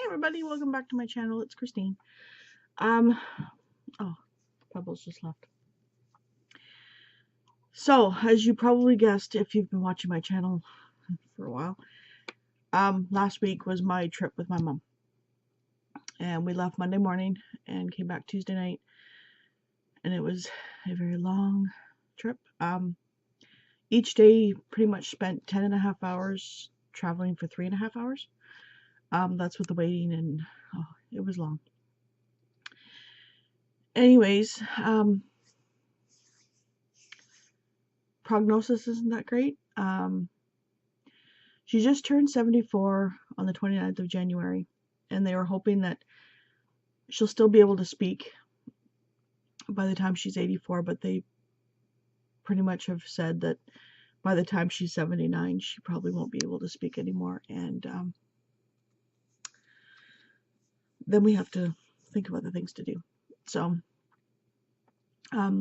everybody, welcome back to my channel. It's Christine. Oh, Pebbles just left. So, as you probably guessed, if you've been watching my channel for a while, last week was my trip with my mom. And we left Monday morning and came back Tuesday night. And it was a very long trip. Each day pretty much spent 10.5 hours traveling for 3.5 hours. That's with the waiting, and it was long. Anyways, prognosis isn't that great. She just turned 74 on the 29th of January, and they were hoping that she'll still be able to speak by the time she's 84, but they pretty much have said that by the time she's 79, she probably won't be able to speak anymore, and then we have to think of other things to do. So, trial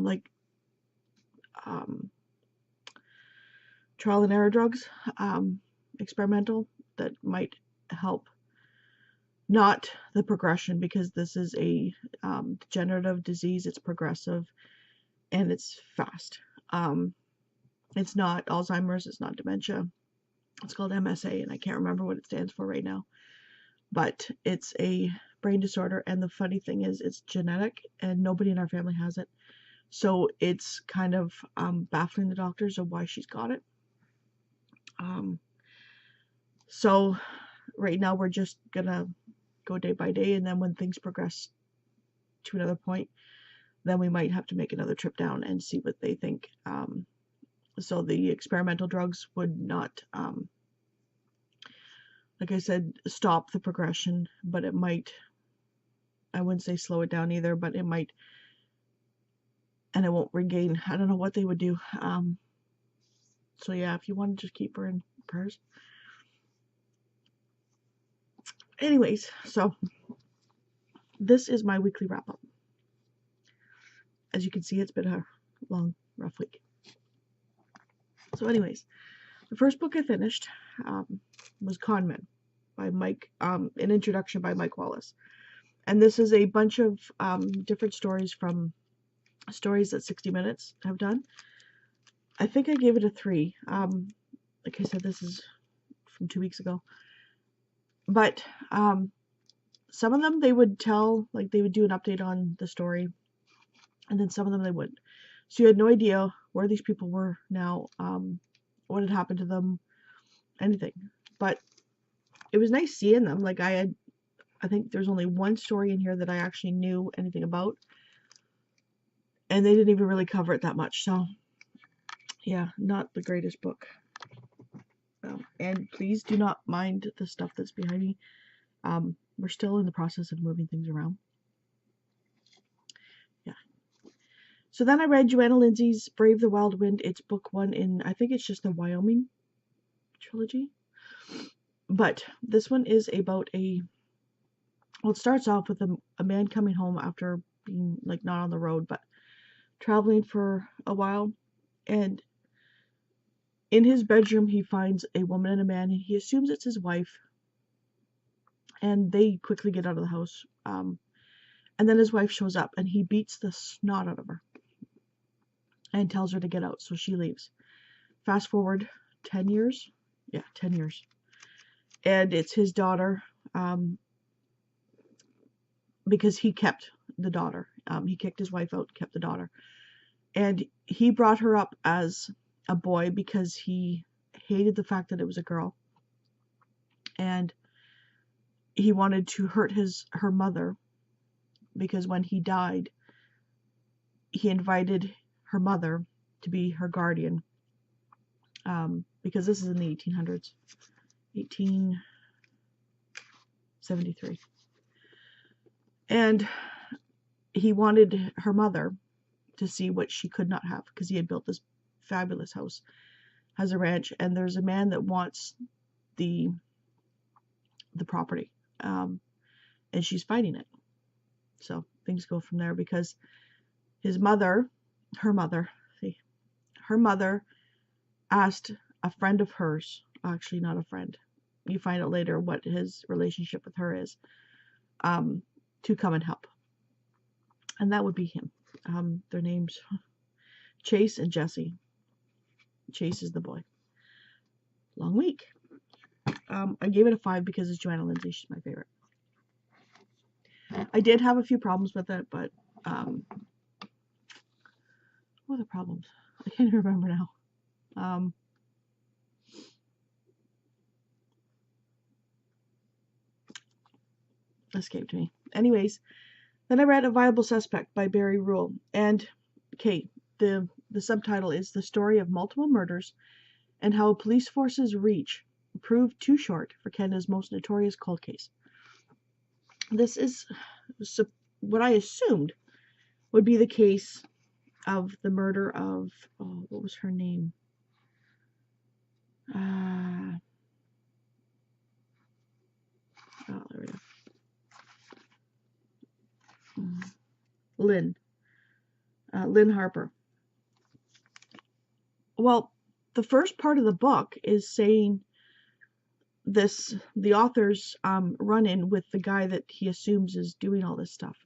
and error drugs, experimental, that might help, not the progression, because this is a degenerative disease. It's progressive and it's fast. It's not Alzheimer's, it's not dementia. It's called MSA, and I can't remember what it stands for right now, but it's a brain disorder, and the funny thing is it's genetic and nobody in our family has it, so it's kind of baffling the doctors of why she's got it. So right now we're just gonna go day by day, and then when things progress to another point, then we might have to make another trip down and see what they think. So the experimental drugs would not, like I said, stop the progression, but it might, I wouldn't say slow it down either, but it might, and it won't regain. I don't know what they would do. So yeah, if you want to just keep her in prayers. Anyways, so this is my weekly wrap up. As you can see, it's been a long, rough week. So anyways, the first book I finished was Kahneman by Mike, an introduction by Mike Wallace. And this is a bunch of different stories from stories that 60 Minutes have done. I think I gave it a 3. Like I said, this is from 2 weeks ago. But some of them they would tell, like they would do an update on the story, and then some of them they wouldn't. So you had no idea where these people were now, what had happened to them, anything. But it was nice seeing them. Like I think there's only one story in here that I actually knew anything about, and they didn't even really cover it that much. So yeah, not the greatest book. And please do not mind the stuff that's behind me. We're still in the process of moving things around. Yeah. So then I read Joanna Lindsey's Brave the Wild Wind. It's book 1 in, I think it's just the Wyoming trilogy. But this one is about well, it starts off with a man coming home after being, like, not on the road, but traveling for a while. And in his bedroom, he finds a woman and a man, and he assumes it's his wife. And they quickly get out of the house. And then his wife shows up, and he beats the snot out of her and tells her to get out, so she leaves. Fast forward 10 years. Yeah, 10 years. And it's his daughter, because he kept the daughter. He kicked his wife out, kept the daughter. And he brought her up as a boy because he hated the fact that it was a girl. And he wanted to hurt her mother, because when he died, he invited her mother to be her guardian, because this is in the 1800s, 1873. And he wanted her mother to see what she could not have, because he had built this fabulous house, has a ranch, and there's a man that wants the property, and she's fighting it. So things go from there, because her mother asked a friend of hers, actually not a friend, you find out later what his relationship with her is, to come and help. And that would be him. Their names, Chase and Jesse. Chase is the boy. Long week. I gave it a 5 because it's Joanna Lindsey. She's my favorite. I did have a few problems with it, but what are the problems? I can't remember now. Escaped me. Anyways, then I read A Viable Suspect by Barry Rule. And, okay, the subtitle is The Story of Multiple Murders and How a Police Force's Reach Proved Too Short for Canada's Most Notorious Cold Case. This is what I assumed would be the case of the murder of, what was her name? There we go. Lynn Harper. Well, the first part of the book is saying the author's run-in with the guy that he assumes is doing all this stuff.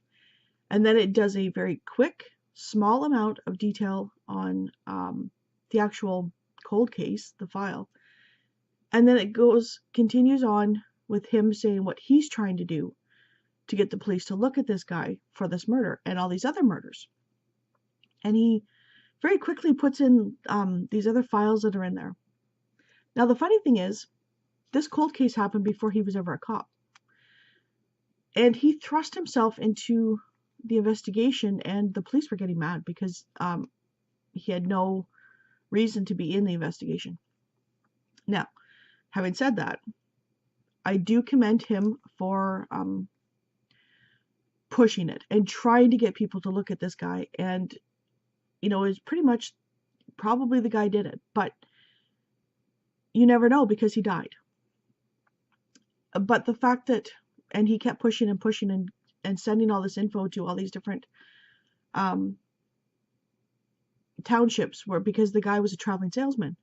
And then it does a very quick, small amount of detail on the actual cold case, the file. And then it continues on with him saying what he's trying to do to get the police to look at this guy for this murder and all these other murders. And he very quickly puts in these other files that are in there. Now, the funny thing is, this cold case happened before he was ever a cop. And he thrust himself into the investigation, and the police were getting mad because he had no reason to be in the investigation. Now, having said that, I do commend him for pushing it and trying to get people to look at this guy. And, it's pretty much probably the guy did it, but you never know because he died. But the fact that, and he kept pushing and pushing and sending all this info to all these different townships because the guy was a traveling salesman,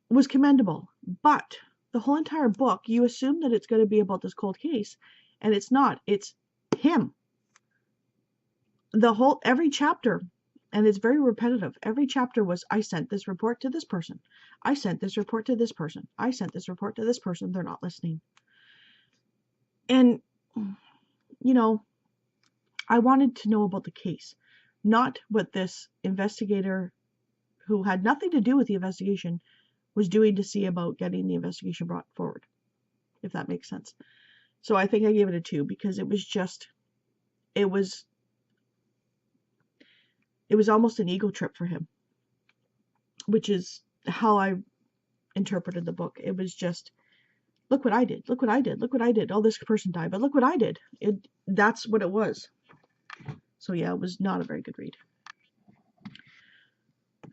was commendable. But the whole entire book, you assume that it's going to be about this cold case, and it's not. It's him. Every chapter, and it's very repetitive, every chapter was, I sent this report to this person. I sent this report to this person. I sent this report to this person. They're not listening. And, I wanted to know about the case, not what this investigator who had nothing to do with the investigation was doing to see about getting the investigation brought forward, if that makes sense. So I think I gave it a 2 because it was almost an ego trip for him, which is how I interpreted the book. It was just, look what I did, look what I did, look what I did. Oh, this person died, but look what I did. That's what it was. So yeah, it was not a very good read.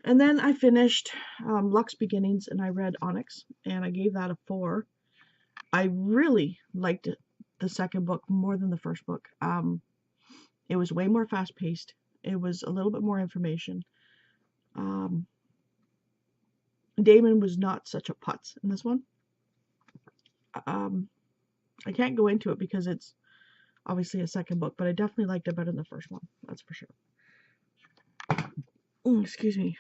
And then I finished Luck's Beginnings, and I read Onyx, and I gave that a 4. I really liked the second book more than the first book. It was way more fast-paced. It was a little bit more information. Damon was not such a putz in this one. I can't go into it because it's obviously a second book, but I definitely liked it better than the first one. That's for sure. Excuse me.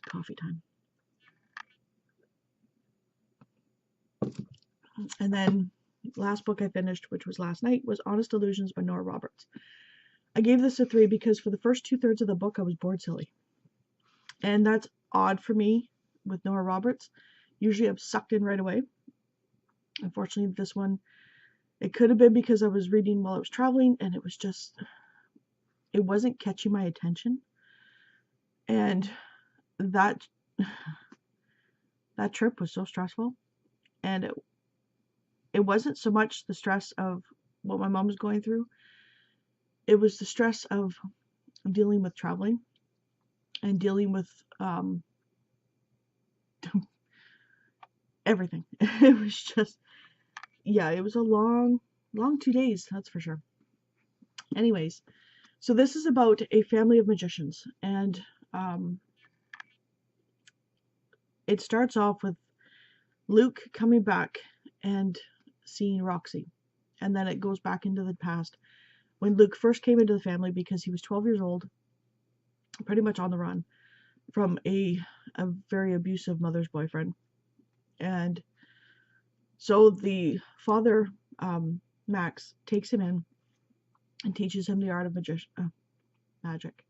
Coffee time. And then last book I finished, which was last night, was Honest Illusions by Nora Roberts. I gave this a 3 because for the first 2/3 of the book I was bored silly. And that's odd for me with Nora Roberts. Usually I'm sucked in right away. Unfortunately, this one, it could have been because I was reading while I was traveling, and it wasn't catching my attention. And that trip was so stressful. And it wasn't so much the stress of what my mom was going through. It was the stress of dealing with traveling and dealing with everything. It was just, yeah, it was a long 2 days, that's for sure. Anyways, so this is about a family of magicians, and it starts off with Luke coming back and seeing Roxy. And then it goes back into the past when Luke first came into the family because he was 12 years old, pretty much on the run from a very abusive mother's boyfriend. And so the father, Max, takes him in and teaches him the art of magic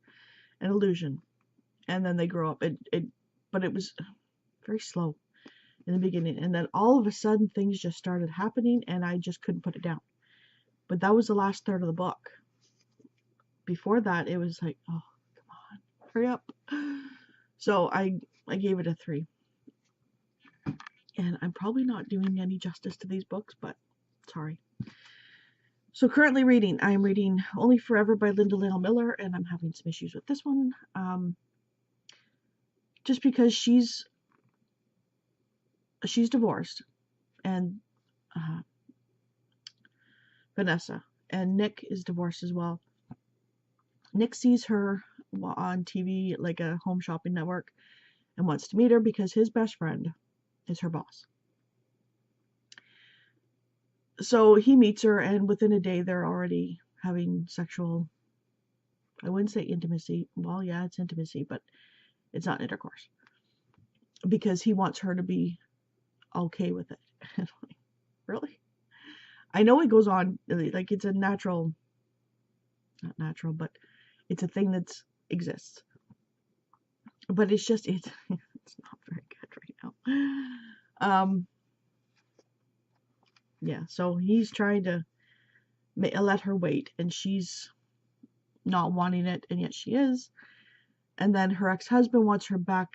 and illusion. And then they grow up. But it was very slow in the beginning. And then all of a sudden things just started happening and I just couldn't put it down. But that was the last third of the book. Before that, it was like, oh, come on, hurry up. So I gave it a 3. And I'm probably not doing any justice to these books, but sorry. So currently reading, I am reading Only Forever by Linda Lale Miller, and I'm having some issues with this one. Just because she's divorced, and Vanessa, and Nick is divorced as well. Nick sees her on TV, like a home shopping network, and wants to meet her because his best friend is her boss. So he meets her, and within a day they're already having sexual, I wouldn't say intimacy. Well, yeah, it's intimacy, but it's not intercourse. Because he wants her to be okay with it. Like, really? I know it goes on, like it's a natural, not natural, but it's a thing that exists. But it's just, it's not very good right now. Yeah, so he's trying to let her wait, and she's not wanting it, and yet she is. And then her ex-husband wants her back.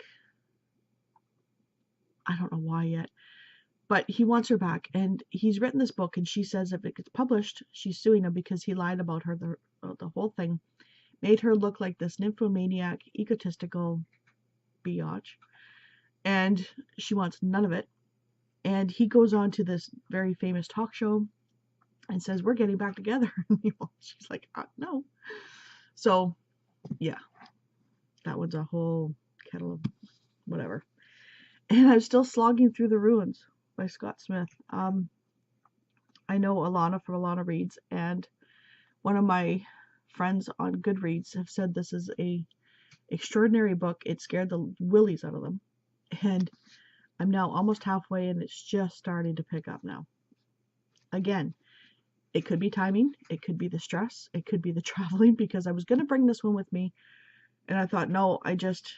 I don't know why yet, but he wants her back, and he's written this book, and she says if it gets published, she's suing him because he lied about her, the whole thing, made her look like this nymphomaniac, egotistical biatch, and she wants none of it. And he goes on to this very famous talk show and says, we're getting back together. She's like, no. So, yeah, that one's a whole kettle of whatever. And I'm still slogging through The Ruins by Scott Smith. I know Alana from Alana Reads, and one of my friends on Goodreads have said this is a extraordinary book. It scared the willies out of them. And I'm now almost halfway, and it's just starting to pick up now. Again, it could be timing, it could be the stress, it could be the traveling, because I was going to bring this one with me, and I thought, no, I'll just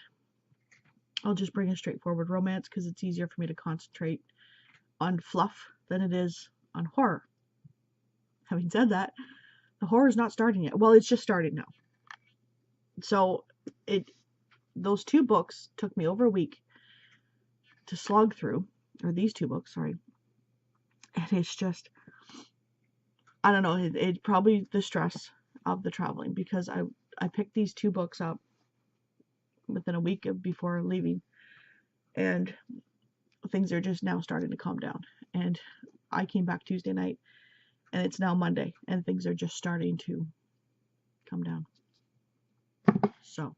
bring a straightforward romance, because it's easier for me to concentrate on fluff than it is on horror. Having said that, the horror is not starting yet. Well, it's just starting now. So those 2 books took me over a week to slog through, or these 2 books, sorry. And it's just, I don't know, it's probably the stress of the traveling, because I picked these 2 books up within a week before leaving, and things are just now starting to calm down. And I came back Tuesday night, and it's now Monday, and things are just starting to come down. So,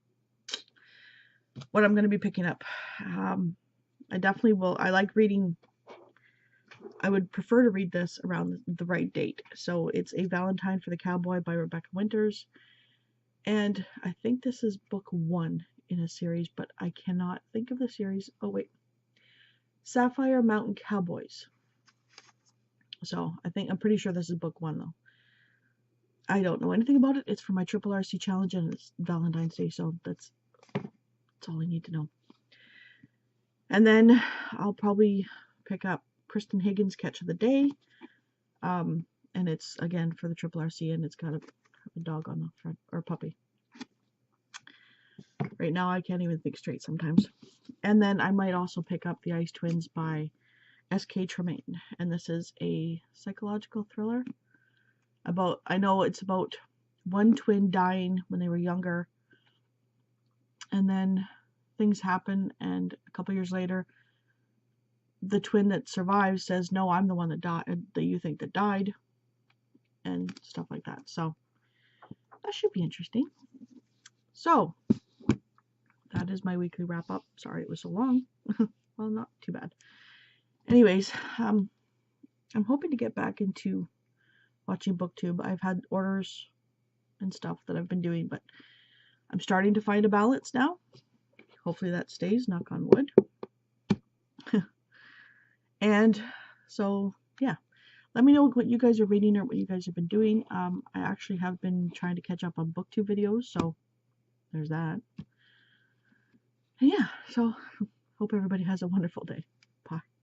what I'm going to be picking up, I definitely will. I like reading. I would prefer to read this around the right date. So it's A Valentine for the Cowboy by Rebecca Winters. And I think this is book 1 in a series, but I cannot think of the series. Oh, wait. Sapphire Mountain Cowboys. So I'm pretty sure this is book 1, though. I don't know anything about it. It's for my Triple RC Challenge, and it's Valentine's Day, so that's all I need to know. And then I'll probably pick up Kristen Higgins' Catch of the Day. And it's, again, for the Triple RC, and it's got a dog on the front, or a puppy. Right now, I can't even think straight sometimes. And then I might also pick up The Ice Twins by S.K. Tremaine. And this is a psychological thriller. I know it's about one twin dying when they were younger. And then things happen, and a couple years later, the twin that survives says, no, I'm the one that died, that you think that died, and stuff like that. So that should be interesting. So that is my weekly wrap up. Sorry it was so long. Well, not too bad. Anyways, I'm hoping to get back into watching BookTube. I've had orders and stuff that I've been doing, but I'm starting to find a balance now. Hopefully that stays, knock on wood. And so, yeah. Let me know what you guys are reading or what you guys have been doing. I actually have been trying to catch up on BookTube videos, so there's that. And yeah, so hope everybody has a wonderful day.